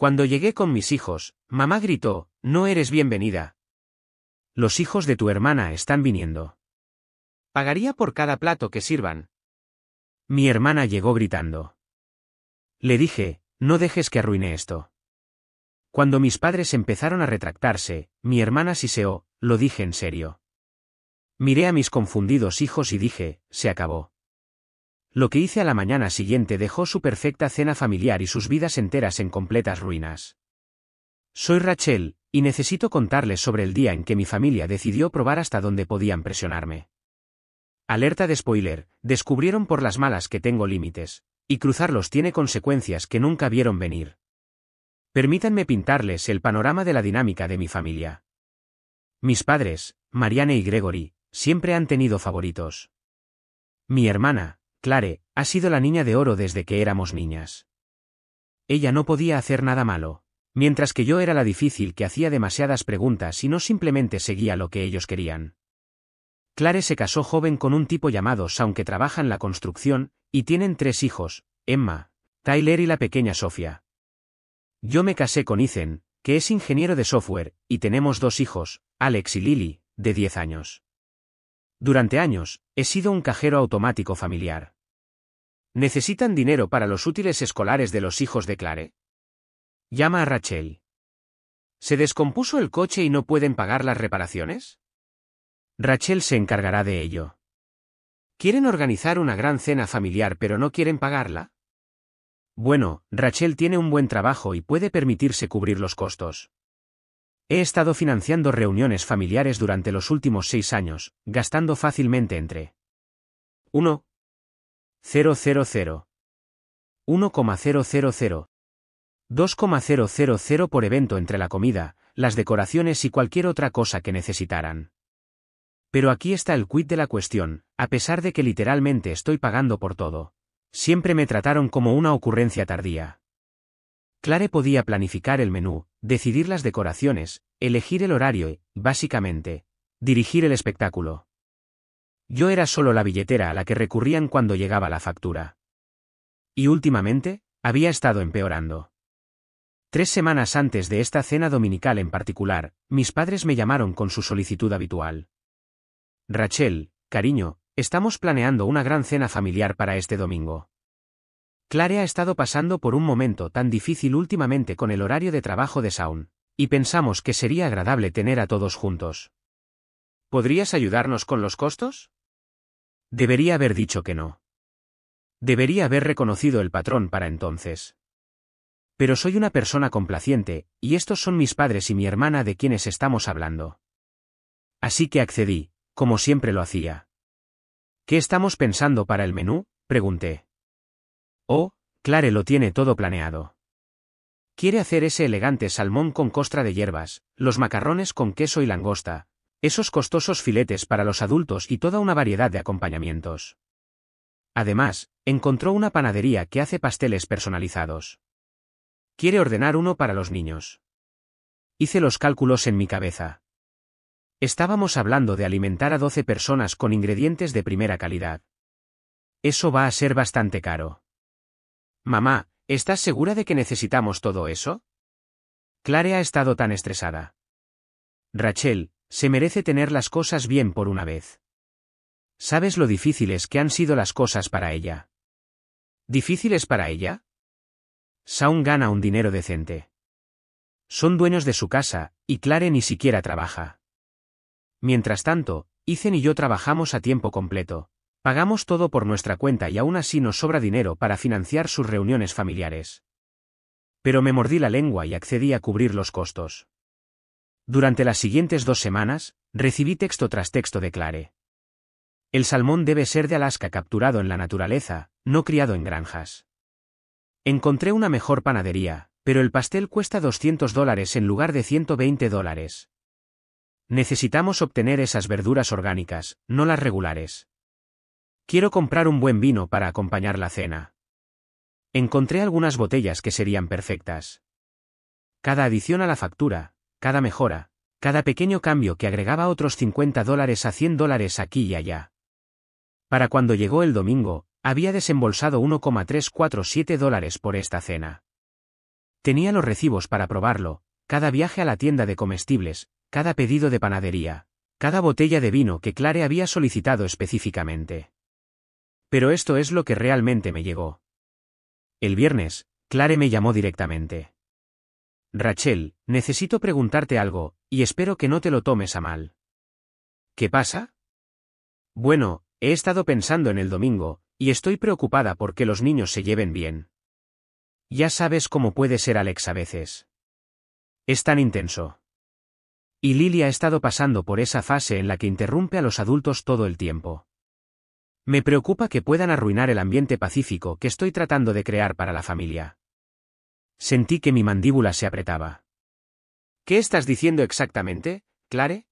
Cuando llegué con mis hijos, mamá gritó, «No eres bienvenida. Los hijos de tu hermana están viniendo. Pagaría por cada plato que sirvan». Mi hermana llegó gritando. Le dije, «No dejes que arruine esto». Cuando mis padres empezaron a retractarse, mi hermana siseó, «Lo dije en serio». Miré a mis confundidos hijos y dije, «Se acabó». Lo que hice a la mañana siguiente dejó su perfecta cena familiar y sus vidas enteras en completas ruinas. Soy Rachel, y necesito contarles sobre el día en que mi familia decidió probar hasta dónde podían presionarme. Alerta de spoiler, descubrieron por las malas que tengo límites, y cruzarlos tiene consecuencias que nunca vieron venir. Permítanme pintarles el panorama de la dinámica de mi familia. Mis padres, Marianne y Gregory, siempre han tenido favoritos. Mi hermana, Clare, ha sido la niña de oro desde que éramos niñas. Ella no podía hacer nada malo, mientras que yo era la difícil que hacía demasiadas preguntas y no simplemente seguía lo que ellos querían. Clare se casó joven con un tipo llamado Shaun que trabaja en la construcción, y tienen 3 hijos, Emma, Tyler y la pequeña Sofía. Yo me casé con Ethan, que es ingeniero de software, y tenemos 2 hijos, Alex y Lily, de 10 años. Durante años, he sido un cajero automático familiar. ¿Necesitan dinero para los útiles escolares de los hijos de Clare? Llama a Rachel. ¿Se descompuso el coche y no pueden pagar las reparaciones? Rachel se encargará de ello. ¿Quieren organizar una gran cena familiar pero no quieren pagarla? Bueno, Rachel tiene un buen trabajo y puede permitirse cubrir los costos. He estado financiando reuniones familiares durante los últimos 6 años, gastando fácilmente entre 1,000, 1,000, 2,000 por evento entre la comida, las decoraciones y cualquier otra cosa que necesitaran. Pero aquí está el quid de la cuestión, a pesar de que literalmente estoy pagando por todo. Siempre me trataron como una ocurrencia tardía. Clare podía planificar el menú, decidir las decoraciones, elegir el horario y, básicamente, dirigir el espectáculo. Yo era solo la billetera a la que recurrían cuando llegaba la factura. Y últimamente, había estado empeorando. 3 semanas antes de esta cena dominical en particular, mis padres me llamaron con su solicitud habitual. Rachel, cariño, estamos planeando una gran cena familiar para este domingo. Clare ha estado pasando por un momento tan difícil últimamente con el horario de trabajo de Shaun, y pensamos que sería agradable tener a todos juntos. ¿Podrías ayudarnos con los costos? Debería haber dicho que no. Debería haber reconocido el patrón para entonces. Pero soy una persona complaciente, y estos son mis padres y mi hermana de quienes estamos hablando. Así que accedí, como siempre lo hacía. ¿Qué estamos pensando para el menú?, pregunté. Oh, Clare lo tiene todo planeado. Quiere hacer ese elegante salmón con costra de hierbas, los macarrones con queso y langosta, esos costosos filetes para los adultos y toda una variedad de acompañamientos. Además, encontró una panadería que hace pasteles personalizados. Quiere ordenar uno para los niños. Hice los cálculos en mi cabeza. Estábamos hablando de alimentar a 12 personas con ingredientes de primera calidad. Eso va a ser bastante caro. Mamá, ¿estás segura de que necesitamos todo eso? Clare ha estado tan estresada. Rachel, se merece tener las cosas bien por una vez. ¿Sabes lo difíciles que han sido las cosas para ella? ¿Difíciles para ella? Shaun gana un dinero decente. Son dueños de su casa, y Clare ni siquiera trabaja. Mientras tanto, Ethan y yo trabajamos a tiempo completo. Pagamos todo por nuestra cuenta y aún así nos sobra dinero para financiar sus reuniones familiares. Pero me mordí la lengua y accedí a cubrir los costos. Durante las siguientes 2 semanas, recibí texto tras texto de Clare. El salmón debe ser de Alaska capturado en la naturaleza, no criado en granjas. Encontré una mejor panadería, pero el pastel cuesta $200 en lugar de $120. Necesitamos obtener esas verduras orgánicas, no las regulares. Quiero comprar un buen vino para acompañar la cena. Encontré algunas botellas que serían perfectas. Cada adición a la factura, cada mejora, cada pequeño cambio que agregaba otros $50 a $100 aquí y allá. Para cuando llegó el domingo, había desembolsado $1,347 por esta cena. Tenía los recibos para probarlo, cada viaje a la tienda de comestibles, cada pedido de panadería, cada botella de vino que Clare había solicitado específicamente. Pero esto es lo que realmente me llegó. El viernes, Clare me llamó directamente. Rachel, necesito preguntarte algo, y espero que no te lo tomes a mal. ¿Qué pasa? Bueno, he estado pensando en el domingo, y estoy preocupada porque los niños se lleven bien. Ya sabes cómo puede ser Alex a veces. Es tan intenso. Y Lily ha estado pasando por esa fase en la que interrumpe a los adultos todo el tiempo. Me preocupa que puedan arruinar el ambiente pacífico que estoy tratando de crear para la familia. Sentí que mi mandíbula se apretaba. ¿Qué estás diciendo exactamente, Clare?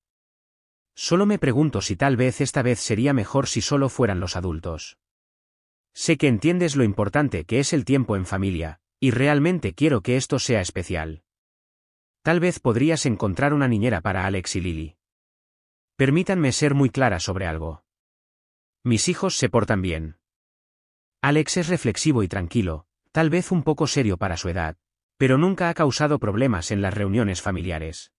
Solo me pregunto si tal vez esta vez sería mejor si solo fueran los adultos. Sé que entiendes lo importante que es el tiempo en familia, y realmente quiero que esto sea especial. Tal vez podrías encontrar una niñera para Alex y Lily. Permítanme ser muy clara sobre algo. Mis hijos se portan bien. Alex es reflexivo y tranquilo, tal vez un poco serio para su edad, pero nunca ha causado problemas en las reuniones familiares.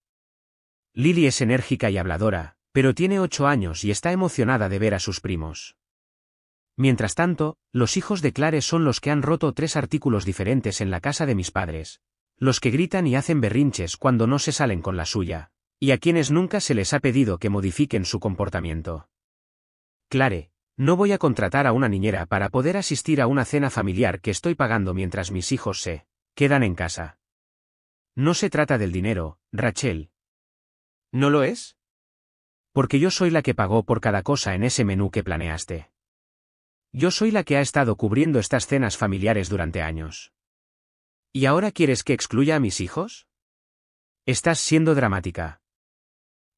Lily es enérgica y habladora, pero tiene 8 años y está emocionada de ver a sus primos. Mientras tanto, los hijos de Clare son los que han roto 3 artículos diferentes en la casa de mis padres, los que gritan y hacen berrinches cuando no se salen con la suya, y a quienes nunca se les ha pedido que modifiquen su comportamiento. Clare, no voy a contratar a una niñera para poder asistir a una cena familiar que estoy pagando mientras mis hijos se quedan en casa. No se trata del dinero, Rachel. ¿No lo es? Porque yo soy la que pagó por cada cosa en ese menú que planeaste. Yo soy la que ha estado cubriendo estas cenas familiares durante años. ¿Y ahora quieres que excluya a mis hijos? Estás siendo dramática.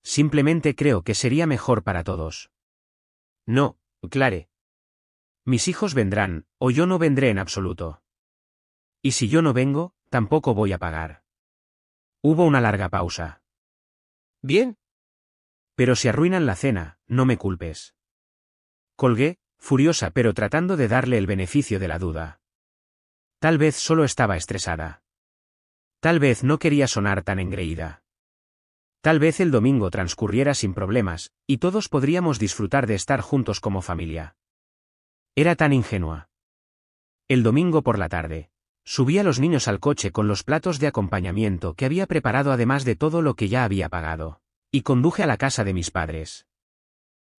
Simplemente creo que sería mejor para todos. No, Clare. Mis hijos vendrán, o yo no vendré en absoluto. Y si yo no vengo, tampoco voy a pagar. Hubo una larga pausa. Bien. Pero si arruinan la cena, no me culpes. Colgué, furiosa pero tratando de darle el beneficio de la duda. Tal vez solo estaba estresada. Tal vez no quería sonar tan engreída. Tal vez el domingo transcurriera sin problemas, y todos podríamos disfrutar de estar juntos como familia. Era tan ingenua. El domingo por la tarde, subí a los niños al coche con los platos de acompañamiento que había preparado además de todo lo que ya había pagado, y conduje a la casa de mis padres.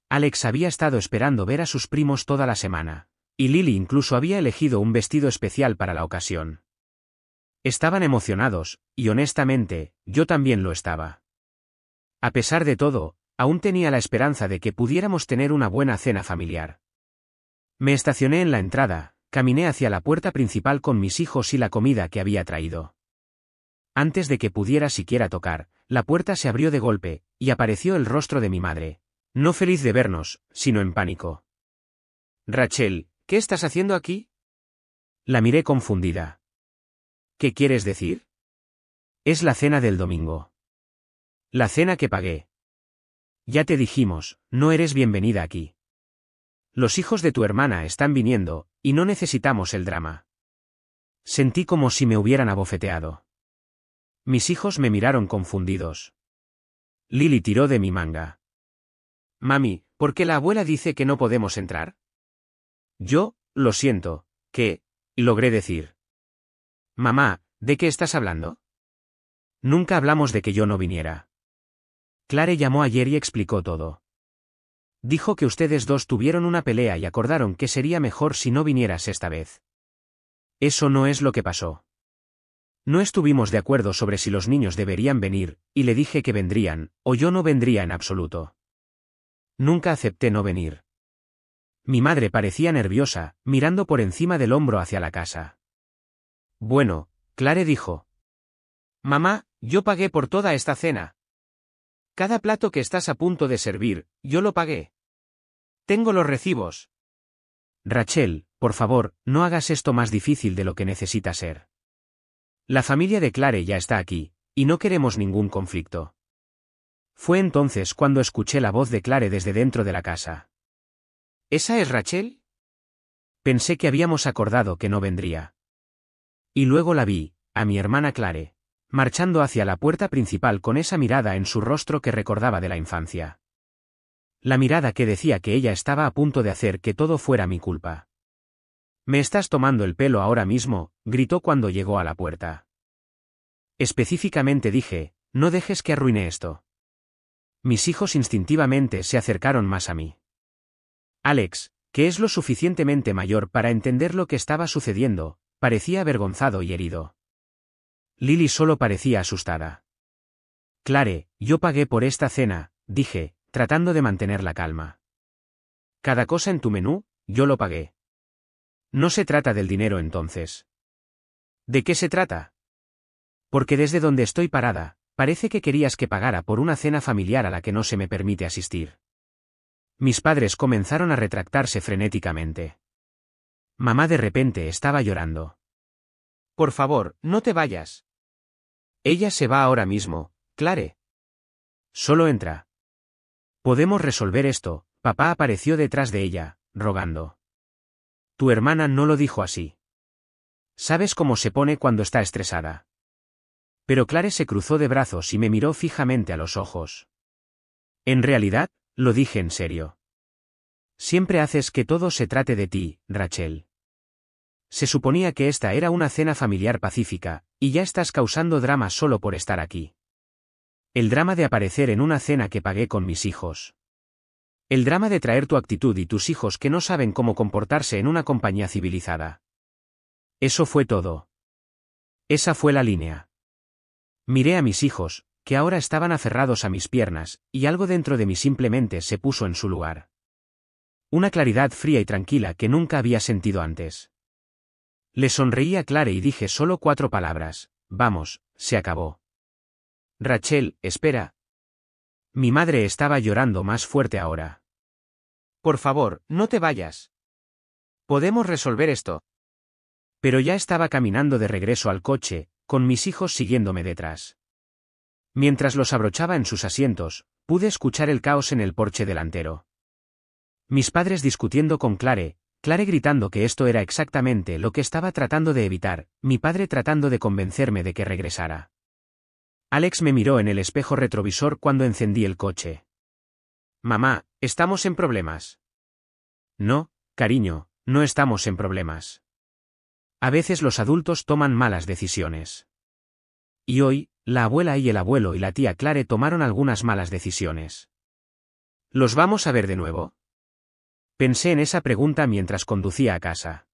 Alex había estado esperando ver a sus primos toda la semana, y Lily incluso había elegido un vestido especial para la ocasión. Estaban emocionados, y honestamente, yo también lo estaba. A pesar de todo, aún tenía la esperanza de que pudiéramos tener una buena cena familiar. Me estacioné en la entrada, caminé hacia la puerta principal con mis hijos y la comida que había traído. Antes de que pudiera siquiera tocar, la puerta se abrió de golpe, y apareció el rostro de mi madre, no feliz de vernos, sino en pánico. Rachel, ¿qué estás haciendo aquí? La miré confundida. ¿Qué quieres decir? Es la cena del domingo. La cena que pagué. Ya te dijimos, no eres bienvenida aquí. Los hijos de tu hermana están viniendo, y no necesitamos el drama. Sentí como si me hubieran abofeteado. Mis hijos me miraron confundidos. Lily tiró de mi manga. Mami, ¿por qué la abuela dice que no podemos entrar? Yo, lo siento, ¿qué? Logré decir. Mamá, ¿de qué estás hablando? Nunca hablamos de que yo no viniera. Clare llamó ayer y explicó todo. Dijo que ustedes dos tuvieron una pelea y acordaron que sería mejor si no vinieras esta vez. Eso no es lo que pasó. No estuvimos de acuerdo sobre si los niños deberían venir, y le dije que vendrían, o yo no vendría en absoluto. Nunca acepté no venir. Mi madre parecía nerviosa, mirando por encima del hombro hacia la casa. Bueno, Clare dijo. Mamá, yo pagué por toda esta cena. Cada plato que estás a punto de servir, yo lo pagué. Tengo los recibos. Rachel, por favor, no hagas esto más difícil de lo que necesita ser. La familia de Clare ya está aquí, y no queremos ningún conflicto. Fue entonces cuando escuché la voz de Clare desde dentro de la casa. ¿Esa es Rachel? Pensé que habíamos acordado que no vendría. Y luego la vi, a mi hermana Clare, marchando hacia la puerta principal con esa mirada en su rostro que recordaba de la infancia. La mirada que decía que ella estaba a punto de hacer que todo fuera mi culpa. «Me estás tomando el pelo ahora mismo», gritó cuando llegó a la puerta. Específicamente dije, «No dejes que arruine esto». Mis hijos instintivamente se acercaron más a mí. Alex, que es lo suficientemente mayor para entender lo que estaba sucediendo, parecía avergonzado y herido. Lily solo parecía asustada. «Clare, yo pagué por esta cena», dije, tratando de mantener la calma. «Cada cosa en tu menú, yo lo pagué». «No se trata del dinero entonces». «¿De qué se trata?» «Porque desde donde estoy parada, parece que querías que pagara por una cena familiar a la que no se me permite asistir». Mis padres comenzaron a retractarse frenéticamente. Mamá de repente estaba llorando. «Por favor, no te vayas». «Ella se va ahora mismo, Clare». «Solo entra». «Podemos resolver esto», papá apareció detrás de ella, rogando. «Tu hermana no lo dijo así. ¿Sabes cómo se pone cuando está estresada?» Pero Clare se cruzó de brazos y me miró fijamente a los ojos. «En realidad, lo dije en serio. Siempre haces que todo se trate de ti, Rachel. Se suponía que esta era una cena familiar pacífica, y ya estás causando drama solo por estar aquí. El drama de aparecer en una cena que pagué con mis hijos. El drama de traer tu actitud y tus hijos que no saben cómo comportarse en una compañía civilizada. Eso fue todo. Esa fue la línea». Miré a mis hijos, que ahora estaban aferrados a mis piernas, y algo dentro de mí simplemente se puso en su lugar. Una claridad fría y tranquila que nunca había sentido antes. Le sonreí a Clare y dije solo 4 palabras: «Vamos, se acabó». «Rachel, espera». Mi madre estaba llorando más fuerte ahora. «Por favor, no te vayas. Podemos resolver esto». Pero ya estaba caminando de regreso al coche, con mis hijos siguiéndome detrás. Mientras los abrochaba en sus asientos, pude escuchar el caos en el porche delantero. Mis padres discutiendo con Clare gritando que esto era exactamente lo que estaba tratando de evitar, mi padre tratando de convencerme de que regresara. Alex me miró en el espejo retrovisor cuando encendí el coche. «Mamá, estamos en problemas». «No, cariño, no estamos en problemas. A veces los adultos toman malas decisiones. Y hoy, la abuela y el abuelo y la tía Clare tomaron algunas malas decisiones». «¿Los vamos a ver de nuevo?». Pensé en esa pregunta mientras conducía a casa.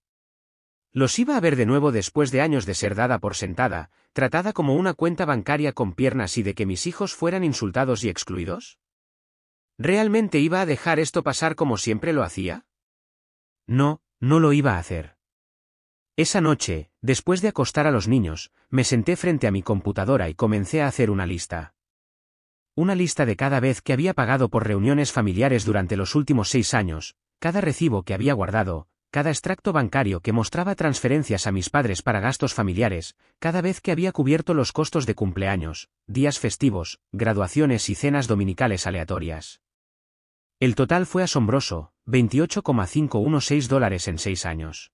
¿Los iba a ver de nuevo después de años de ser dada por sentada, tratada como una cuenta bancaria con piernas y de que mis hijos fueran insultados y excluidos? ¿Realmente iba a dejar esto pasar como siempre lo hacía? No, no lo iba a hacer. Esa noche, después de acostar a los niños, me senté frente a mi computadora y comencé a hacer una lista. Una lista de cada vez que había pagado por reuniones familiares durante los últimos 6 años, cada recibo que había guardado, cada extracto bancario que mostraba transferencias a mis padres para gastos familiares, cada vez que había cubierto los costos de cumpleaños, días festivos, graduaciones y cenas dominicales aleatorias. El total fue asombroso, $28,516 en 6 años.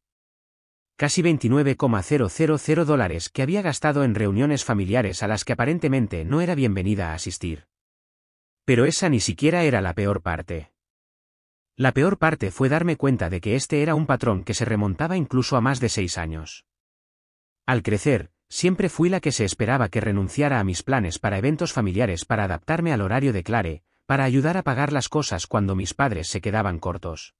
Casi $29,000 que había gastado en reuniones familiares a las que aparentemente no era bienvenida a asistir. Pero esa ni siquiera era la peor parte. La peor parte fue darme cuenta de que este era un patrón que se remontaba incluso a más de 6 años. Al crecer, siempre fui la que se esperaba que renunciara a mis planes para eventos familiares para adaptarme al horario de Clare, para ayudar a pagar las cosas cuando mis padres se quedaban cortos.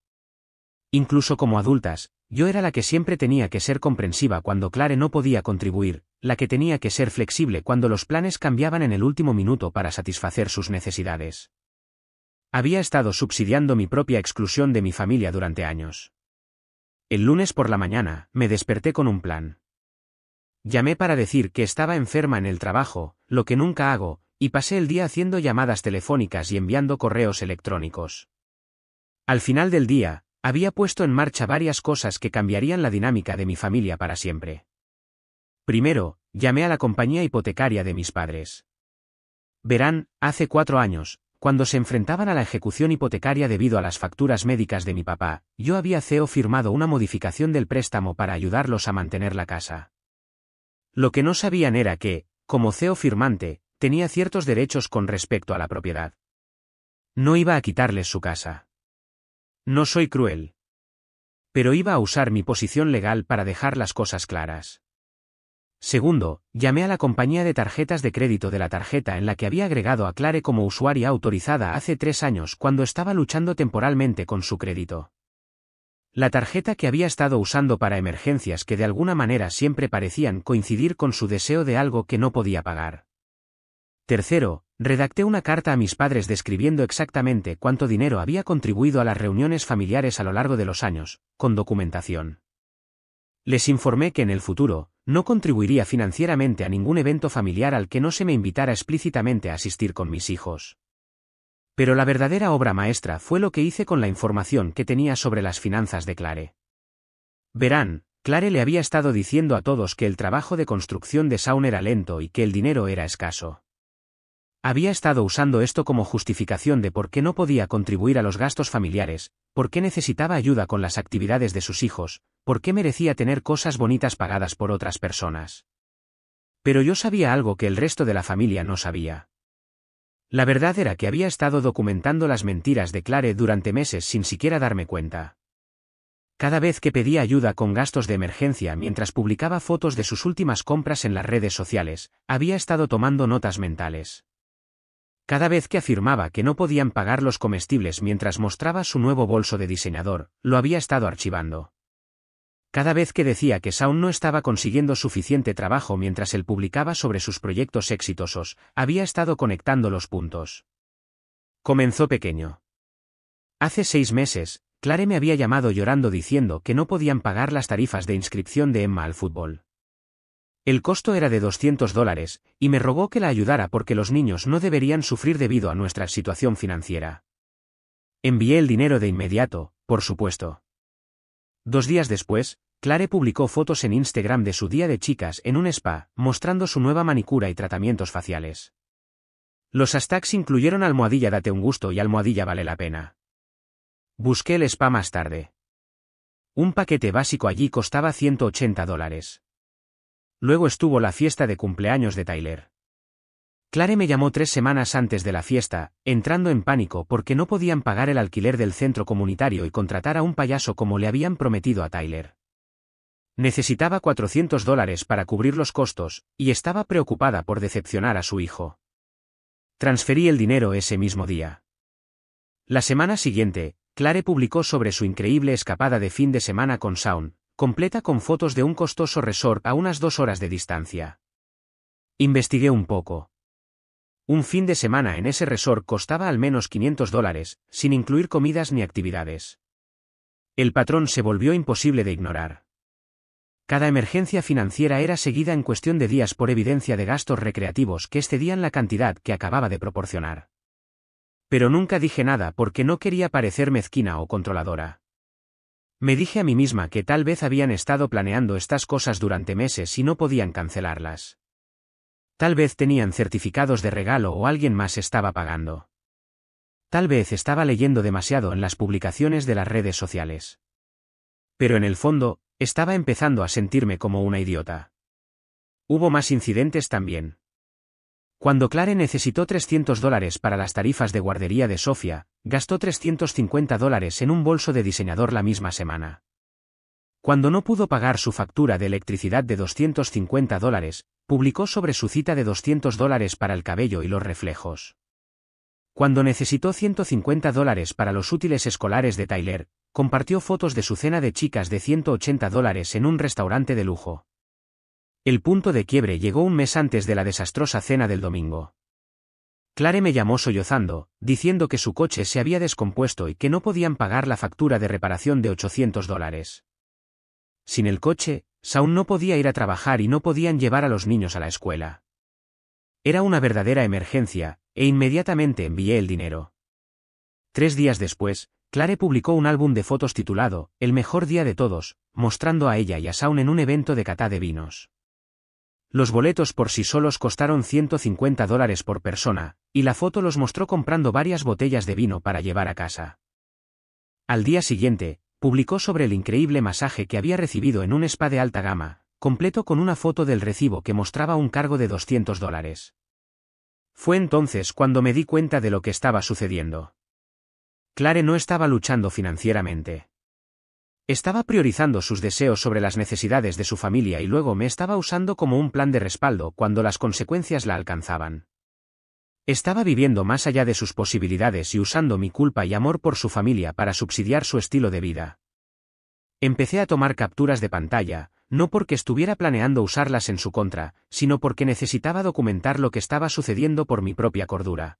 Incluso como adultas, yo era la que siempre tenía que ser comprensiva cuando Clare no podía contribuir, la que tenía que ser flexible cuando los planes cambiaban en el último minuto para satisfacer sus necesidades. Había estado subsidiando mi propia exclusión de mi familia durante años. El lunes por la mañana, me desperté con un plan. Llamé para decir que estaba enferma en el trabajo, lo que nunca hago, y pasé el día haciendo llamadas telefónicas y enviando correos electrónicos. Al final del día, había puesto en marcha varias cosas que cambiarían la dinámica de mi familia para siempre. Primero, llamé a la compañía hipotecaria de mis padres. Verán, hace 4 años, cuando se enfrentaban a la ejecución hipotecaria debido a las facturas médicas de mi papá, yo había firmado una modificación del préstamo para ayudarlos a mantener la casa. Lo que no sabían era que, como CEO firmante, tenía ciertos derechos con respecto a la propiedad. No iba a quitarles su casa. No soy cruel. Pero iba a usar mi posición legal para dejar las cosas claras. Segundo, llamé a la compañía de tarjetas de crédito de la tarjeta en la que había agregado a Clare como usuaria autorizada hace 3 años cuando estaba luchando temporalmente con su crédito. La tarjeta que había estado usando para emergencias que de alguna manera siempre parecían coincidir con su deseo de algo que no podía pagar. Tercero, redacté una carta a mis padres describiendo exactamente cuánto dinero había contribuido a las reuniones familiares a lo largo de los años, con documentación. Les informé que en el futuro, no contribuiría financieramente a ningún evento familiar al que no se me invitara explícitamente a asistir con mis hijos. Pero la verdadera obra maestra fue lo que hice con la información que tenía sobre las finanzas de Clare. Verán, Clare le había estado diciendo a todos que el trabajo de construcción de Shaun era lento y que el dinero era escaso. Había estado usando esto como justificación de por qué no podía contribuir a los gastos familiares, por qué necesitaba ayuda con las actividades de sus hijos, por qué merecía tener cosas bonitas pagadas por otras personas. Pero yo sabía algo que el resto de la familia no sabía. La verdad era que había estado documentando las mentiras de Clare durante meses sin siquiera darme cuenta. Cada vez que pedía ayuda con gastos de emergencia mientras publicaba fotos de sus últimas compras en las redes sociales, había estado tomando notas mentales. Cada vez que afirmaba que no podían pagar los comestibles mientras mostraba su nuevo bolso de diseñador, lo había estado archivando. Cada vez que decía que Shaun no estaba consiguiendo suficiente trabajo mientras él publicaba sobre sus proyectos exitosos, había estado conectando los puntos. Comenzó pequeño. Hace 6 meses, Clare me había llamado llorando diciendo que no podían pagar las tarifas de inscripción de Emma al fútbol. El costo era de $200, y me rogó que la ayudara porque los niños no deberían sufrir debido a nuestra situación financiera. Envié el dinero de inmediato, por supuesto. 2 días después, Clare publicó fotos en Instagram de su día de chicas en un spa, mostrando su nueva manicura y tratamientos faciales. Los hashtags incluyeron almohadilla date un gusto y almohadilla vale la pena. Busqué el spa más tarde. Un paquete básico allí costaba $180. Luego estuvo la fiesta de cumpleaños de Tyler. Clare me llamó 3 semanas antes de la fiesta, entrando en pánico porque no podían pagar el alquiler del centro comunitario y contratar a un payaso como le habían prometido a Tyler. Necesitaba $400 para cubrir los costos, y estaba preocupada por decepcionar a su hijo. Transferí el dinero ese mismo día. La semana siguiente, Clare publicó sobre su increíble escapada de fin de semana con Shaun, completa con fotos de un costoso resort a unas 2 horas de distancia. Investigué un poco. Un fin de semana en ese resort costaba al menos $500, sin incluir comidas ni actividades. El patrón se volvió imposible de ignorar. Cada emergencia financiera era seguida en cuestión de días por evidencia de gastos recreativos que excedían la cantidad que acababa de proporcionar. Pero nunca dije nada porque no quería parecer mezquina o controladora. Me dije a mí misma que tal vez habían estado planeando estas cosas durante meses y no podían cancelarlas. Tal vez tenían certificados de regalo o alguien más estaba pagando. Tal vez estaba leyendo demasiado en las publicaciones de las redes sociales. Pero en el fondo, estaba empezando a sentirme como una idiota. Hubo más incidentes también. Cuando Clare necesitó $300 para las tarifas de guardería de Sofía, gastó $350 en un bolso de diseñador la misma semana. Cuando no pudo pagar su factura de electricidad de $250, publicó sobre su cita de $200 para el cabello y los reflejos. Cuando necesitó $150 para los útiles escolares de Tyler, compartió fotos de su cena de chicas de $180 en un restaurante de lujo. El punto de quiebre llegó un mes antes de la desastrosa cena del domingo. Clare me llamó sollozando, diciendo que su coche se había descompuesto y que no podían pagar la factura de reparación de $800. Sin el coche, Shaun no podía ir a trabajar y no podían llevar a los niños a la escuela. Era una verdadera emergencia, e inmediatamente envié el dinero. 3 días después, Clare publicó un álbum de fotos titulado El mejor día de todos, mostrando a ella y a Shaun en un evento de cata de vinos. Los boletos por sí solos costaron $150 por persona, y la foto los mostró comprando varias botellas de vino para llevar a casa. Al día siguiente, publicó sobre el increíble masaje que había recibido en un spa de alta gama, completo con una foto del recibo que mostraba un cargo de $200. Fue entonces cuando me di cuenta de lo que estaba sucediendo. Clare no estaba luchando financieramente. Estaba priorizando sus deseos sobre las necesidades de su familia y luego me estaba usando como un plan de respaldo cuando las consecuencias la alcanzaban. Estaba viviendo más allá de sus posibilidades y usando mi culpa y amor por su familia para subsidiar su estilo de vida. Empecé a tomar capturas de pantalla, no porque estuviera planeando usarlas en su contra, sino porque necesitaba documentar lo que estaba sucediendo por mi propia cordura.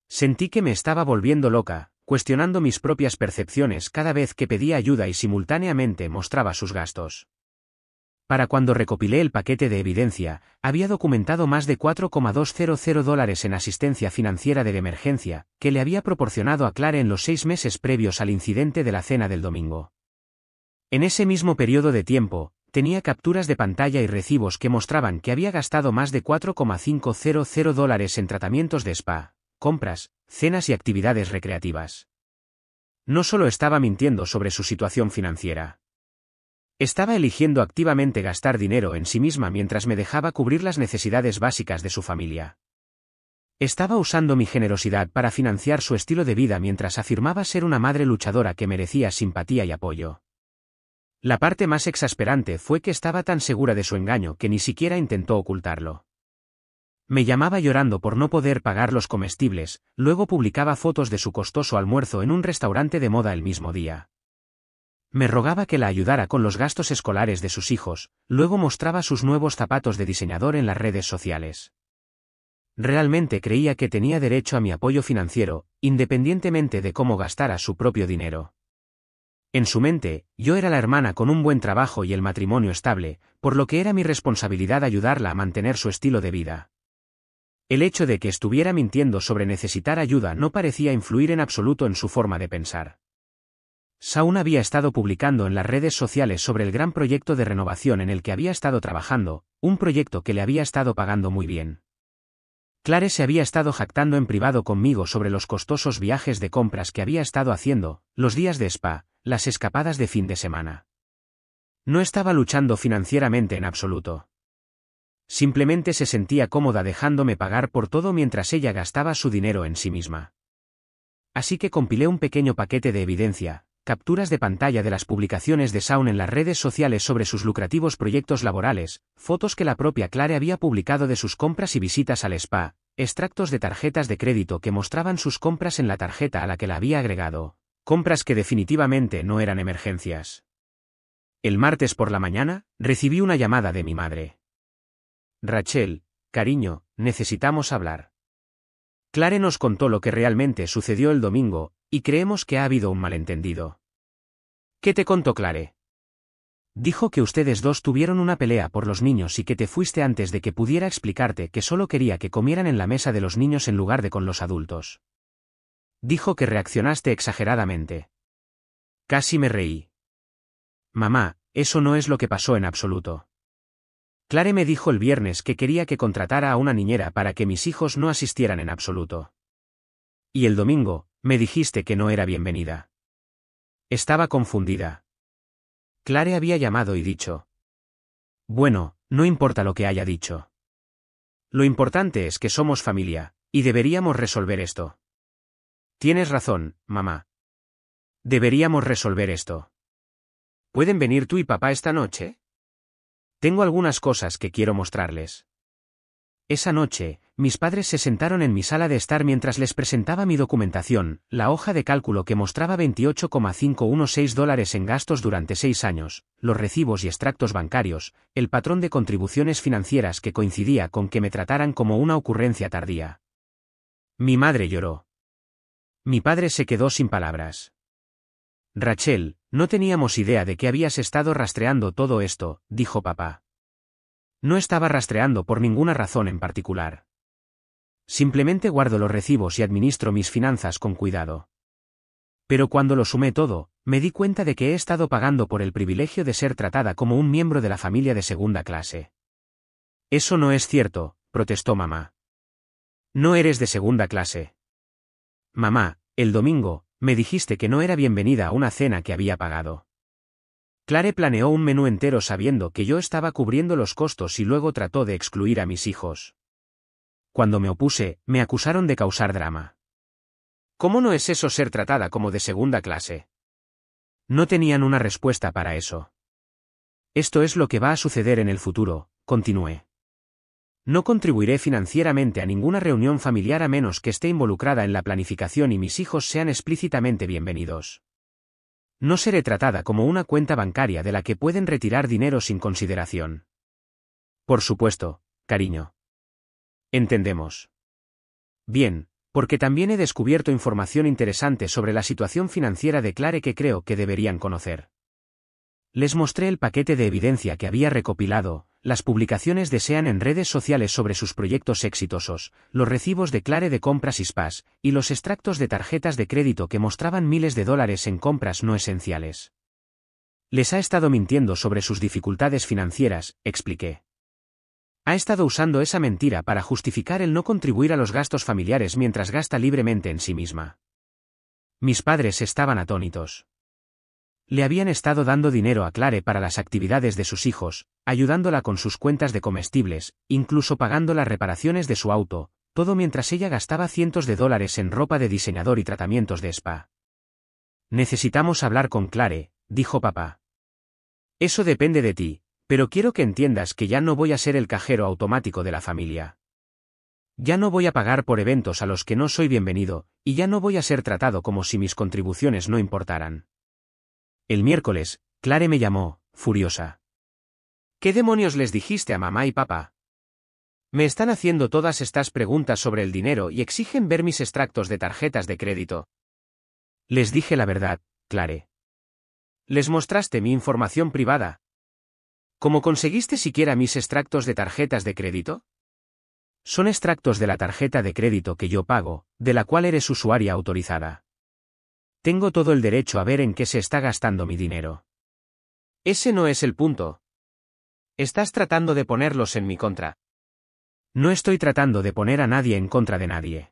Sentí que me estaba volviendo loca, cuestionando mis propias percepciones cada vez que pedía ayuda y simultáneamente mostraba sus gastos. Para cuando recopilé el paquete de evidencia, había documentado más de $4,200 en asistencia financiera de emergencia, que le había proporcionado a Clare en los 6 meses previos al incidente de la cena del domingo. En ese mismo periodo de tiempo, tenía capturas de pantalla y recibos que mostraban que había gastado más de $4,500 en tratamientos de spa, compras, cenas y actividades recreativas. No solo estaba mintiendo sobre su situación financiera. Estaba eligiendo activamente gastar dinero en sí misma mientras me dejaba cubrir las necesidades básicas de su familia. Estaba usando mi generosidad para financiar su estilo de vida mientras afirmaba ser una madre luchadora que merecía simpatía y apoyo. La parte más exasperante fue que estaba tan segura de su engaño que ni siquiera intentó ocultarlo. Me llamaba llorando por no poder pagar los comestibles, luego publicaba fotos de su costoso almuerzo en un restaurante de moda el mismo día. Me rogaba que la ayudara con los gastos escolares de sus hijos, luego mostraba sus nuevos zapatos de diseñador en las redes sociales. Realmente creía que tenía derecho a mi apoyo financiero, independientemente de cómo gastara su propio dinero. En su mente, yo era la hermana con un buen trabajo y el matrimonio estable, por lo que era mi responsabilidad ayudarla a mantener su estilo de vida. El hecho de que estuviera mintiendo sobre necesitar ayuda no parecía influir en absoluto en su forma de pensar. Shaun había estado publicando en las redes sociales sobre el gran proyecto de renovación en el que había estado trabajando, un proyecto que le había estado pagando muy bien. Clare se había estado jactando en privado conmigo sobre los costosos viajes de compras que había estado haciendo, los días de spa, las escapadas de fin de semana. No estaba luchando financieramente en absoluto. Simplemente se sentía cómoda dejándome pagar por todo mientras ella gastaba su dinero en sí misma. Así que compilé un pequeño paquete de evidencia, capturas de pantalla de las publicaciones de Shaun en las redes sociales sobre sus lucrativos proyectos laborales, fotos que la propia Clare había publicado de sus compras y visitas al spa, extractos de tarjetas de crédito que mostraban sus compras en la tarjeta a la que la había agregado, compras que definitivamente no eran emergencias. El martes por la mañana, recibí una llamada de mi madre. Rachel, cariño, necesitamos hablar. Clare nos contó lo que realmente sucedió el domingo, y creemos que ha habido un malentendido. ¿Qué te contó Clare? Dijo que ustedes dos tuvieron una pelea por los niños y que te fuiste antes de que pudiera explicarte que solo quería que comieran en la mesa de los niños en lugar de con los adultos. Dijo que reaccionaste exageradamente. Casi me reí. Mamá, eso no es lo que pasó en absoluto. Clare me dijo el viernes que quería que contratara a una niñera para que mis hijos no asistieran en absoluto. Y el domingo, me dijiste que no era bienvenida. Estaba confundida. Clare había llamado y dicho. Bueno, no importa lo que haya dicho. Lo importante es que somos familia, y deberíamos resolver esto. Tienes razón, mamá. Deberíamos resolver esto. ¿Pueden venir tú y papá esta noche? Tengo algunas cosas que quiero mostrarles. Esa noche, mis padres se sentaron en mi sala de estar mientras les presentaba mi documentación, la hoja de cálculo que mostraba $28,516 en gastos durante 6 años, los recibos y extractos bancarios, el patrón de contribuciones financieras que coincidía con que me trataran como una ocurrencia tardía. Mi madre lloró. Mi padre se quedó sin palabras. Rachel, no teníamos idea de que habías estado rastreando todo esto, dijo papá. No estaba rastreando por ninguna razón en particular. Simplemente guardo los recibos y administro mis finanzas con cuidado. Pero cuando lo sumé todo, me di cuenta de que he estado pagando por el privilegio de ser tratada como un miembro de la familia de segunda clase. Eso no es cierto, protestó mamá. No eres de segunda clase. Mamá, el domingo, me dijiste que no era bienvenida a una cena que había pagado. Clare planeó un menú entero sabiendo que yo estaba cubriendo los costos y luego trató de excluir a mis hijos. Cuando me opuse, me acusaron de causar drama. ¿Cómo no es eso ser tratada como de segunda clase? No tenían una respuesta para eso. Esto es lo que va a suceder en el futuro, continué. No contribuiré financieramente a ninguna reunión familiar a menos que esté involucrada en la planificación y mis hijos sean explícitamente bienvenidos. No seré tratada como una cuenta bancaria de la que pueden retirar dinero sin consideración. Por supuesto, cariño. Entendemos. Bien, porque también he descubierto información interesante sobre la situación financiera de Clare que creo que deberían conocer. Les mostré el paquete de evidencia que había recopilado, las publicaciones de Sean en redes sociales sobre sus proyectos exitosos, los recibos de Clare de compras y spas, y los extractos de tarjetas de crédito que mostraban miles de dólares en compras no esenciales. Les ha estado mintiendo sobre sus dificultades financieras, expliqué. Ha estado usando esa mentira para justificar el no contribuir a los gastos familiares mientras gasta libremente en sí misma. Mis padres estaban atónitos. Le habían estado dando dinero a Clare para las actividades de sus hijos, ayudándola con sus cuentas de comestibles, incluso pagando las reparaciones de su auto, todo mientras ella gastaba cientos de dólares en ropa de diseñador y tratamientos de spa. Necesitamos hablar con Clare, dijo papá. Eso depende de ti, pero quiero que entiendas que ya no voy a ser el cajero automático de la familia. Ya no voy a pagar por eventos a los que no soy bienvenido, y ya no voy a ser tratado como si mis contribuciones no importaran. El miércoles, Clare me llamó, furiosa. ¿Qué demonios les dijiste a mamá y papá? Me están haciendo todas estas preguntas sobre el dinero y exigen ver mis extractos de tarjetas de crédito. Les dije la verdad, Clare. Les mostraste mi información privada. ¿Cómo conseguiste siquiera mis extractos de tarjetas de crédito? Son extractos de la tarjeta de crédito que yo pago, de la cual eres usuaria autorizada. Tengo todo el derecho a ver en qué se está gastando mi dinero. Ese no es el punto. Estás tratando de ponerlos en mi contra. No estoy tratando de poner a nadie en contra de nadie.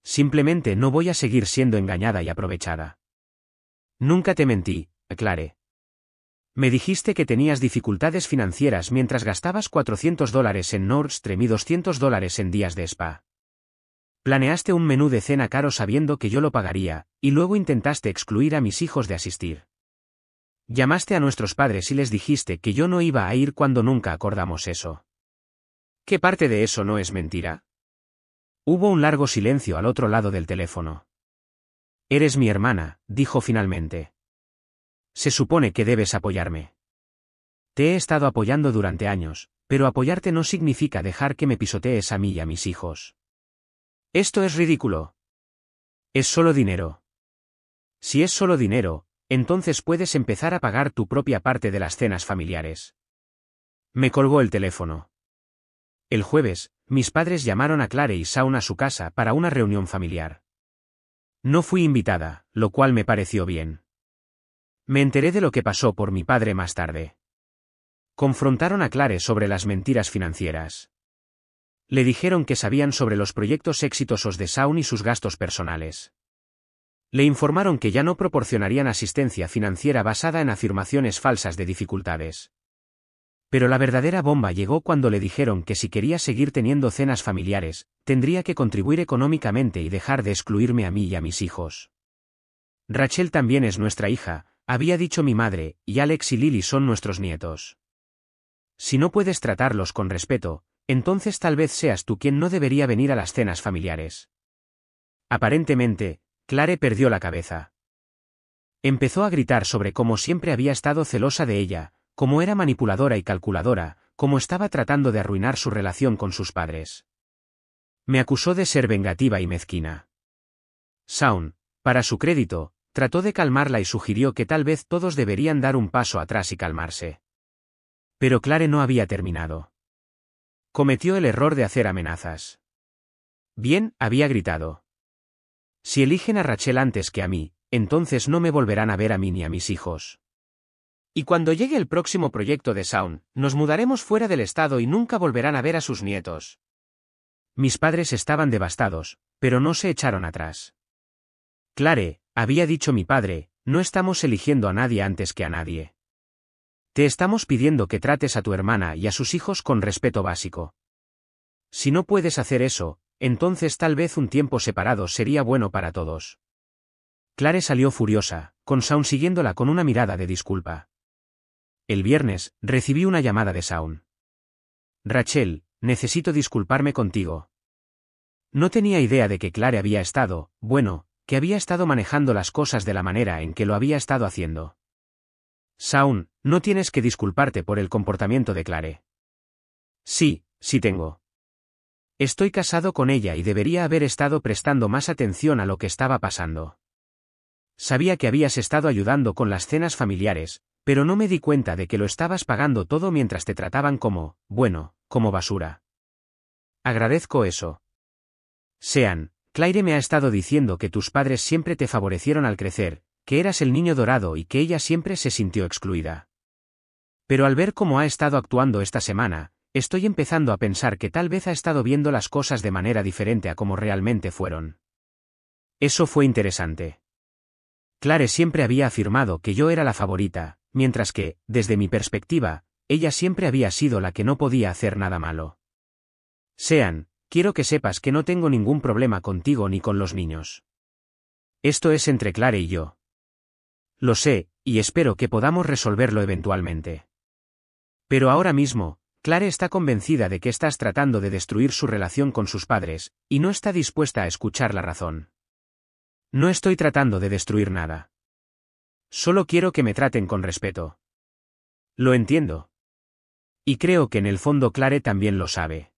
Simplemente no voy a seguir siendo engañada y aprovechada. Nunca te mentí, Clare. Me dijiste que tenías dificultades financieras mientras gastabas $400 en Nordstrom y $200 en días de spa. Planeaste un menú de cena caro sabiendo que yo lo pagaría, y luego intentaste excluir a mis hijos de asistir. Llamaste a nuestros padres y les dijiste que yo no iba a ir cuando nunca acordamos eso. ¿Qué parte de eso no es mentira? Hubo un largo silencio al otro lado del teléfono. Eres mi hermana, dijo finalmente. Se supone que debes apoyarme. Te he estado apoyando durante años, pero apoyarte no significa dejar que me pisotees a mí y a mis hijos. Esto es ridículo. Es solo dinero. Si es solo dinero, entonces puedes empezar a pagar tu propia parte de las cenas familiares. Me colgó el teléfono. El jueves, mis padres llamaron a Clare y Shaun a su casa para una reunión familiar. No fui invitada, lo cual me pareció bien. Me enteré de lo que pasó por mi padre más tarde. Confrontaron a Clare sobre las mentiras financieras. Le dijeron que sabían sobre los proyectos exitosos de Shaun y sus gastos personales. Le informaron que ya no proporcionarían asistencia financiera basada en afirmaciones falsas de dificultades. Pero la verdadera bomba llegó cuando le dijeron que si quería seguir teniendo cenas familiares, tendría que contribuir económicamente y dejar de excluirme a mí y a mis hijos. Rachel también es nuestra hija, había dicho mi madre, y Alex y Lily son nuestros nietos. Si no puedes tratarlos con respeto, entonces tal vez seas tú quien no debería venir a las cenas familiares. Aparentemente, Clare perdió la cabeza. Empezó a gritar sobre cómo siempre había estado celosa de ella, cómo era manipuladora y calculadora, cómo estaba tratando de arruinar su relación con sus padres. Me acusó de ser vengativa y mezquina. Shaun, para su crédito, trató de calmarla y sugirió que tal vez todos deberían dar un paso atrás y calmarse. Pero Clare no había terminado. Cometió el error de hacer amenazas. Bien, había gritado. Si eligen a Rachel antes que a mí, entonces no me volverán a ver a mí ni a mis hijos. Y cuando llegue el próximo proyecto de Shaun, nos mudaremos fuera del estado y nunca volverán a ver a sus nietos. Mis padres estaban devastados, pero no se echaron atrás. Clare, había dicho mi padre, no estamos eligiendo a nadie antes que a nadie. Te estamos pidiendo que trates a tu hermana y a sus hijos con respeto básico. Si no puedes hacer eso, entonces tal vez un tiempo separado sería bueno para todos. Clare salió furiosa, con Shaun siguiéndola con una mirada de disculpa. El viernes, recibí una llamada de Shaun. Rachel, necesito disculparme contigo. No tenía idea de que Clare había estado, que había estado manejando las cosas de la manera en que lo había estado haciendo. Shaun, no tienes que disculparte por el comportamiento de Clare. Sí tengo. Estoy casado con ella y debería haber estado prestando más atención a lo que estaba pasando. Sabía que habías estado ayudando con las cenas familiares, pero no me di cuenta de que lo estabas pagando todo mientras te trataban como basura. Agradezco eso. Sean, Claire me ha estado diciendo que tus padres siempre te favorecieron al crecer, que eras el niño dorado y que ella siempre se sintió excluida. Pero al ver cómo ha estado actuando esta semana, estoy empezando a pensar que tal vez ha estado viendo las cosas de manera diferente a como realmente fueron. Eso fue interesante. Clare siempre había afirmado que yo era la favorita, mientras que, desde mi perspectiva, ella siempre había sido la que no podía hacer nada malo. Sean, quiero que sepas que no tengo ningún problema contigo ni con los niños. Esto es entre Clare y yo. Lo sé, y espero que podamos resolverlo eventualmente. Pero ahora mismo, Clare está convencida de que estás tratando de destruir su relación con sus padres, y no está dispuesta a escuchar la razón. No estoy tratando de destruir nada. Solo quiero que me traten con respeto. Lo entiendo. Y creo que en el fondo Clare también lo sabe.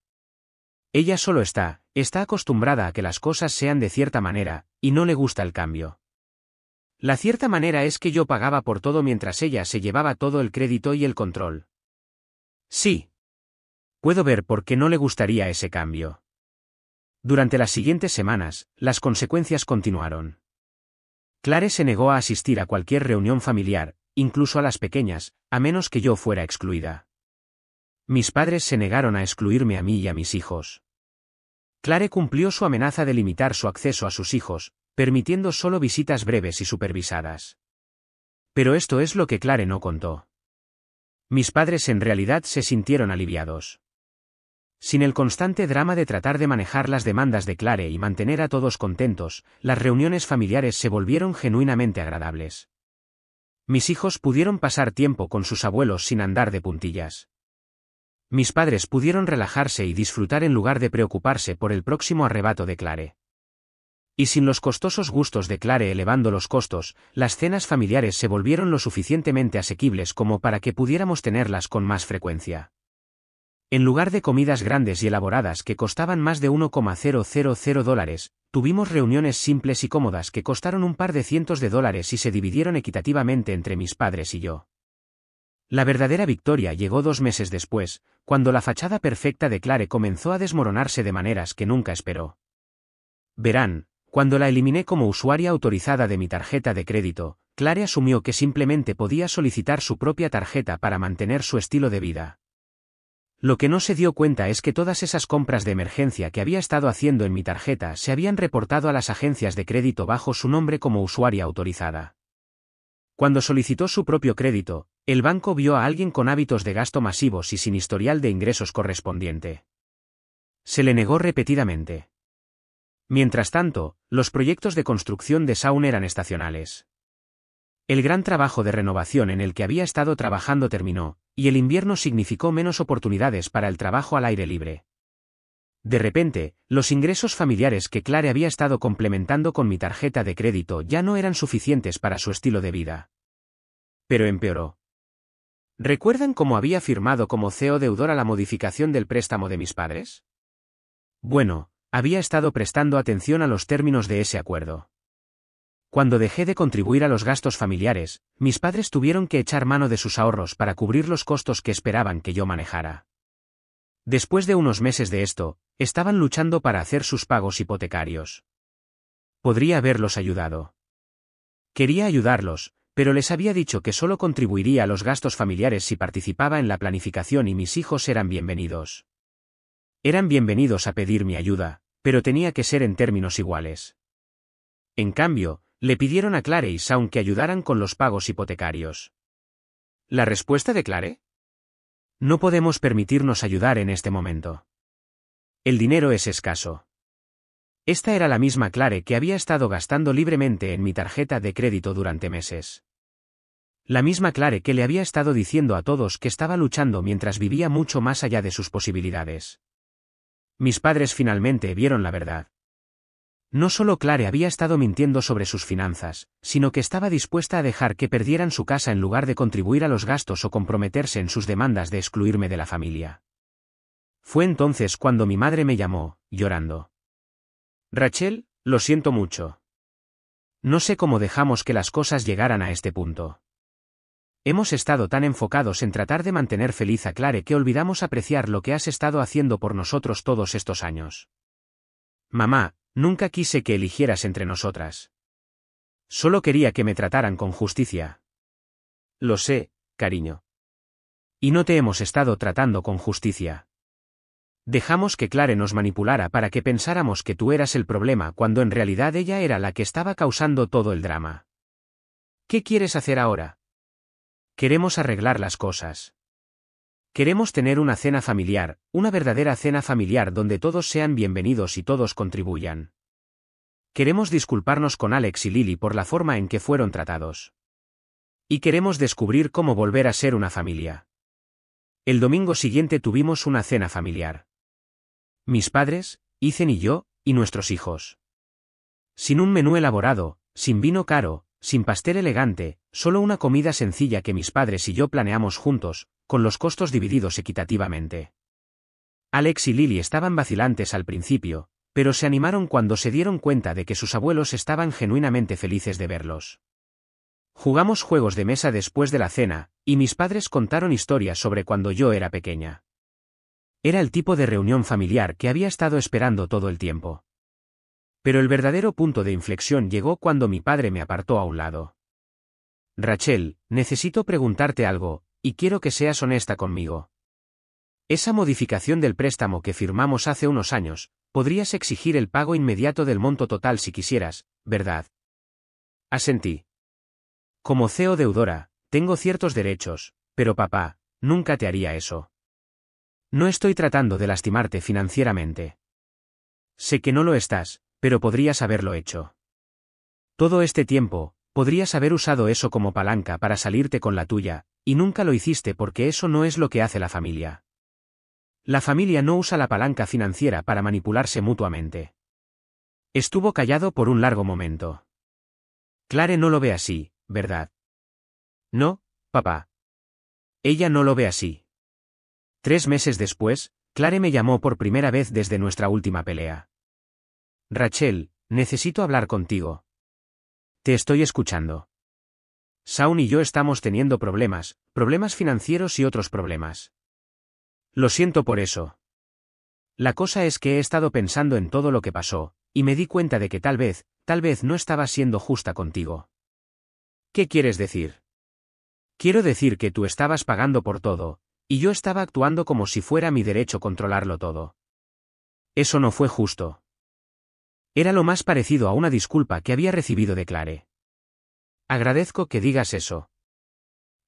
Ella solo está acostumbrada a que las cosas sean de cierta manera, y no le gusta el cambio. La cierta manera es que yo pagaba por todo mientras ella se llevaba todo el crédito y el control. Sí. Puedo ver por qué no le gustaría ese cambio. Durante las siguientes semanas, las consecuencias continuaron. Clare se negó a asistir a cualquier reunión familiar, incluso a las pequeñas, a menos que yo fuera excluida. Mis padres se negaron a excluirme a mí y a mis hijos. Clare cumplió su amenaza de limitar su acceso a sus hijos, permitiendo solo visitas breves y supervisadas. Pero esto es lo que Clare no contó. Mis padres en realidad se sintieron aliviados. Sin el constante drama de tratar de manejar las demandas de Clare y mantener a todos contentos, las reuniones familiares se volvieron genuinamente agradables. Mis hijos pudieron pasar tiempo con sus abuelos sin andar de puntillas. Mis padres pudieron relajarse y disfrutar en lugar de preocuparse por el próximo arrebato de Clare. Y sin los costosos gustos de Clare elevando los costos, las cenas familiares se volvieron lo suficientemente asequibles como para que pudiéramos tenerlas con más frecuencia. En lugar de comidas grandes y elaboradas que costaban más de $1,000, tuvimos reuniones simples y cómodas que costaron un par de cientos de dólares y se dividieron equitativamente entre mis padres y yo. La verdadera victoria llegó 2 meses después, cuando la fachada perfecta de Clare comenzó a desmoronarse de maneras que nunca esperó. Verán, cuando la eliminé como usuaria autorizada de mi tarjeta de crédito, Clare asumió que simplemente podía solicitar su propia tarjeta para mantener su estilo de vida. Lo que no se dio cuenta es que todas esas compras de emergencia que había estado haciendo en mi tarjeta se habían reportado a las agencias de crédito bajo su nombre como usuaria autorizada. Cuando solicitó su propio crédito, el banco vio a alguien con hábitos de gasto masivos y sin historial de ingresos correspondiente. Se le negó repetidamente. Mientras tanto, los proyectos de construcción de Shaun eran estacionales. El gran trabajo de renovación en el que había estado trabajando terminó, y el invierno significó menos oportunidades para el trabajo al aire libre. De repente, los ingresos familiares que Clare había estado complementando con mi tarjeta de crédito ya no eran suficientes para su estilo de vida. Pero empeoró. ¿Recuerdan cómo había firmado como CEO deudor a la modificación del préstamo de mis padres? Bueno, había estado prestando atención a los términos de ese acuerdo. Cuando dejé de contribuir a los gastos familiares, mis padres tuvieron que echar mano de sus ahorros para cubrir los costos que esperaban que yo manejara. Después de unos meses de esto, estaban luchando para hacer sus pagos hipotecarios. Podría haberlos ayudado. Quería ayudarlos, pero les había dicho que solo contribuiría a los gastos familiares si participaba en la planificación y mis hijos eran bienvenidos. Eran bienvenidos a pedir mi ayuda, pero tenía que ser en términos iguales. En cambio, le pidieron a Clare y Shaun que ayudaran con los pagos hipotecarios. ¿La respuesta de Clare? No podemos permitirnos ayudar en este momento. El dinero es escaso. Esta era la misma Clare que había estado gastando libremente en mi tarjeta de crédito durante meses. La misma Clare que le había estado diciendo a todos que estaba luchando mientras vivía mucho más allá de sus posibilidades. Mis padres finalmente vieron la verdad. No solo Clare había estado mintiendo sobre sus finanzas, sino que estaba dispuesta a dejar que perdieran su casa en lugar de contribuir a los gastos o comprometerse en sus demandas de excluirme de la familia. Fue entonces cuando mi madre me llamó, llorando. Rachel, lo siento mucho. No sé cómo dejamos que las cosas llegaran a este punto. Hemos estado tan enfocados en tratar de mantener feliz a Clare que olvidamos apreciar lo que has estado haciendo por nosotros todos estos años. Mamá, nunca quise que eligieras entre nosotras. Solo quería que me trataran con justicia. Lo sé, cariño. Y no te hemos estado tratando con justicia. Dejamos que Clare nos manipulara para que pensáramos que tú eras el problema cuando en realidad ella era la que estaba causando todo el drama. ¿Qué quieres hacer ahora? Queremos arreglar las cosas. Queremos tener una cena familiar, una verdadera cena familiar donde todos sean bienvenidos y todos contribuyan. Queremos disculparnos con Alex y Lily por la forma en que fueron tratados. Y queremos descubrir cómo volver a ser una familia. El domingo siguiente tuvimos una cena familiar. Mis padres, Ethan y yo, y nuestros hijos. Sin un menú elaborado, sin vino caro, sin pastel elegante, solo una comida sencilla que mis padres y yo planeamos juntos, con los costos divididos equitativamente. Alex y Lily estaban vacilantes al principio, pero se animaron cuando se dieron cuenta de que sus abuelos estaban genuinamente felices de verlos. Jugamos juegos de mesa después de la cena, y mis padres contaron historias sobre cuando yo era pequeña. Era el tipo de reunión familiar que había estado esperando todo el tiempo. Pero el verdadero punto de inflexión llegó cuando mi padre me apartó a un lado. Rachel, necesito preguntarte algo, y quiero que seas honesta conmigo. Esa modificación del préstamo que firmamos hace unos años, podrías exigir el pago inmediato del monto total si quisieras, ¿verdad? Asentí. Como CEO deudora, tengo ciertos derechos, pero papá, nunca te haría eso. No estoy tratando de lastimarte financieramente. Sé que no lo estás, pero podrías haberlo hecho. Todo este tiempo, podrías haber usado eso como palanca para salirte con la tuya, y nunca lo hiciste porque eso no es lo que hace la familia. La familia no usa la palanca financiera para manipularse mutuamente. Estuvo callado por un largo momento. Clare no lo ve así, ¿verdad? No, papá. Ella no lo ve así. 3 meses después, Clare me llamó por primera vez desde nuestra última pelea. Rachel, necesito hablar contigo. Te estoy escuchando. Shaun y yo estamos teniendo problemas financieros y otros problemas. Lo siento por eso. La cosa es que he estado pensando en todo lo que pasó, y me di cuenta de que tal vez no estaba siendo justa contigo. ¿Qué quieres decir? Quiero decir que tú estabas pagando por todo, y yo estaba actuando como si fuera mi derecho controlarlo todo. Eso no fue justo. Era lo más parecido a una disculpa que había recibido de Clare. Agradezco que digas eso.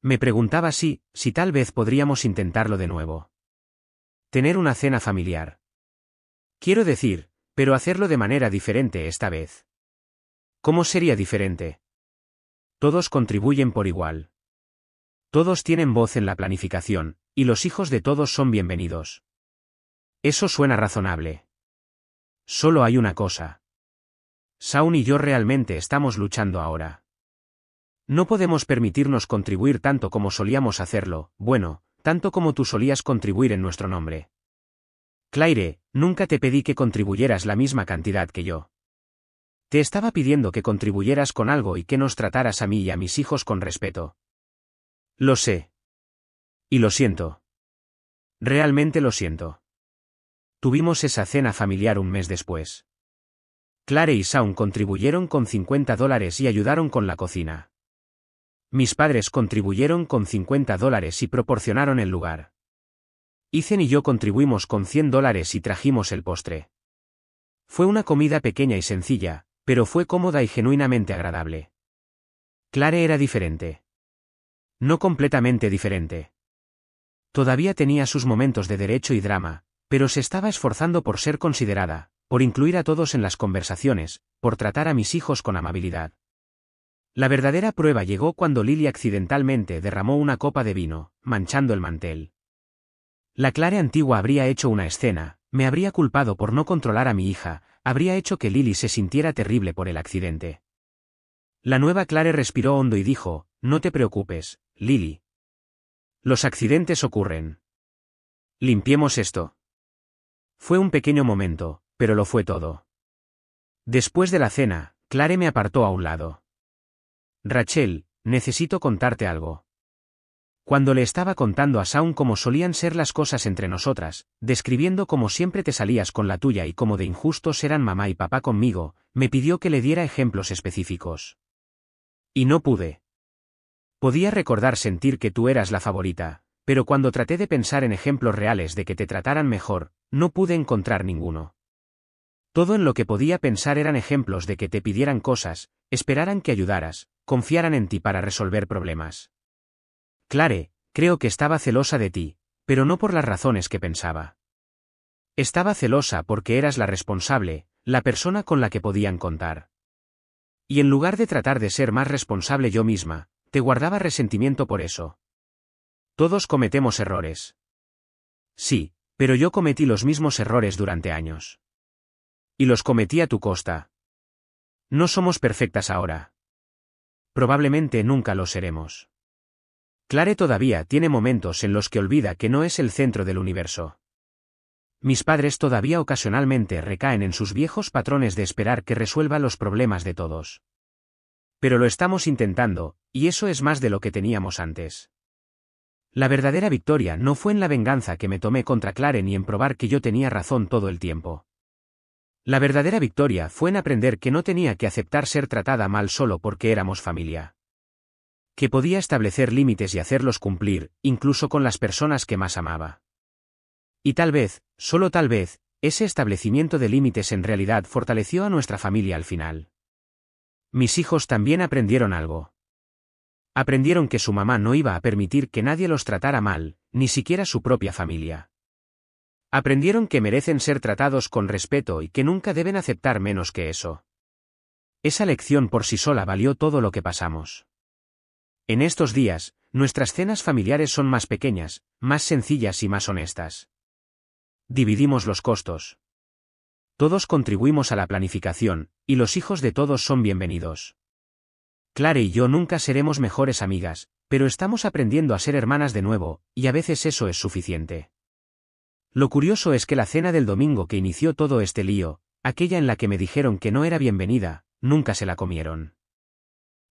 Me preguntaba si tal vez podríamos intentarlo de nuevo. Tener una cena familiar. Quiero decir, pero hacerlo de manera diferente esta vez. ¿Cómo sería diferente? Todos contribuyen por igual. Todos tienen voz en la planificación, y los hijos de todos son bienvenidos. Eso suena razonable. Solo hay una cosa. Shaun y yo realmente estamos luchando ahora. No podemos permitirnos contribuir tanto como solíamos hacerlo, bueno, tanto como tú solías contribuir en nuestro nombre. Claire, nunca te pedí que contribuyeras la misma cantidad que yo. Te estaba pidiendo que contribuyeras con algo y que nos trataras a mí y a mis hijos con respeto. Lo sé. Y lo siento. Realmente lo siento. Tuvimos esa cena familiar un mes después. Clare y Shaun contribuyeron con $50 y ayudaron con la cocina. Mis padres contribuyeron con $50 y proporcionaron el lugar. Ethan y yo contribuimos con $100 y trajimos el postre. Fue una comida pequeña y sencilla, pero fue cómoda y genuinamente agradable. Clare era diferente. No completamente diferente. Todavía tenía sus momentos de derecho y drama, pero se estaba esforzando por ser considerada, por incluir a todos en las conversaciones, por tratar a mis hijos con amabilidad. La verdadera prueba llegó cuando Lily accidentalmente derramó una copa de vino, manchando el mantel. La Clare antigua habría hecho una escena, me habría culpado por no controlar a mi hija, habría hecho que Lily se sintiera terrible por el accidente. La nueva Clare respiró hondo y dijo, no te preocupes, Lily. Los accidentes ocurren. Limpiemos esto. Fue un pequeño momento, pero lo fue todo. Después de la cena, Clare me apartó a un lado. Rachel, necesito contarte algo. Cuando le estaba contando a Shaun cómo solían ser las cosas entre nosotras, describiendo cómo siempre te salías con la tuya y cómo de injustos eran mamá y papá conmigo, me pidió que le diera ejemplos específicos. Y no pude. Podía recordar sentir que tú eras la favorita, pero cuando traté de pensar en ejemplos reales de que te trataran mejor, no pude encontrar ninguno. Todo en lo que podía pensar eran ejemplos de que te pidieran cosas, esperaran que ayudaras, confiaran en ti para resolver problemas. Clare, creo que estaba celosa de ti, pero no por las razones que pensaba. Estaba celosa porque eras la responsable, la persona con la que podían contar. Y en lugar de tratar de ser más responsable yo misma, te guardaba resentimiento por eso. Todos cometemos errores. Sí, pero yo cometí los mismos errores durante años. Y los cometí a tu costa. No somos perfectas ahora. Probablemente nunca lo seremos. Clare todavía tiene momentos en los que olvida que no es el centro del universo. Mis padres todavía ocasionalmente recaen en sus viejos patrones de esperar que resuelva los problemas de todos. Pero lo estamos intentando, y eso es más de lo que teníamos antes. La verdadera victoria no fue en la venganza que me tomé contra Clare ni en probar que yo tenía razón todo el tiempo. La verdadera victoria fue en aprender que no tenía que aceptar ser tratada mal solo porque éramos familia. Que podía establecer límites y hacerlos cumplir, incluso con las personas que más amaba. Y tal vez, solo tal vez, ese establecimiento de límites en realidad fortaleció a nuestra familia al final. Mis hijos también aprendieron algo. Aprendieron que su mamá no iba a permitir que nadie los tratara mal, ni siquiera su propia familia. Aprendieron que merecen ser tratados con respeto y que nunca deben aceptar menos que eso. Esa lección por sí sola valió todo lo que pasamos. En estos días, nuestras cenas familiares son más pequeñas, más sencillas y más honestas. Dividimos los costos. Todos contribuimos a la planificación, y los hijos de todos son bienvenidos. Clare y yo nunca seremos mejores amigas, pero estamos aprendiendo a ser hermanas de nuevo, y a veces eso es suficiente. Lo curioso es que la cena del domingo que inició todo este lío, aquella en la que me dijeron que no era bienvenida, nunca se la comieron.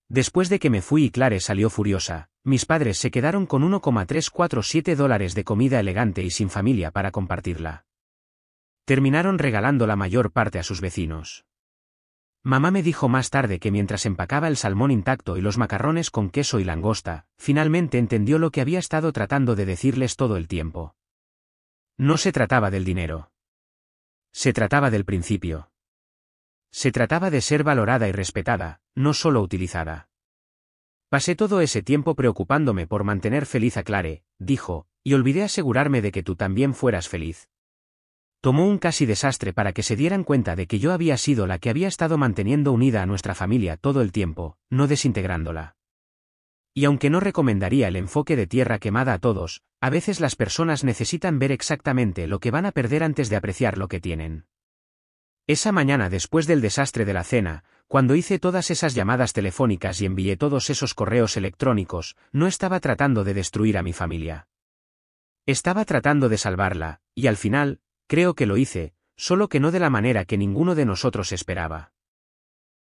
Después de que me fui y Clare salió furiosa, mis padres se quedaron con $1,347 de comida elegante y sin familia para compartirla. Terminaron regalando la mayor parte a sus vecinos. Mamá me dijo más tarde que mientras empacaba el salmón intacto y los macarrones con queso y langosta, finalmente entendió lo que había estado tratando de decirles todo el tiempo. No se trataba del dinero. Se trataba del principio. Se trataba de ser valorada y respetada, no solo utilizada. Pasé todo ese tiempo preocupándome por mantener feliz a Clare, dijo, y olvidé asegurarme de que tú también fueras feliz. Tomó un casi desastre para que se dieran cuenta de que yo había sido la que había estado manteniendo unida a nuestra familia todo el tiempo, no desintegrándola. Y aunque no recomendaría el enfoque de tierra quemada a todos, a veces las personas necesitan ver exactamente lo que van a perder antes de apreciar lo que tienen. Esa mañana después del desastre de la cena, cuando hice todas esas llamadas telefónicas y envié todos esos correos electrónicos, no estaba tratando de destruir a mi familia. Estaba tratando de salvarla, y al final, creo que lo hice, solo que no de la manera que ninguno de nosotros esperaba.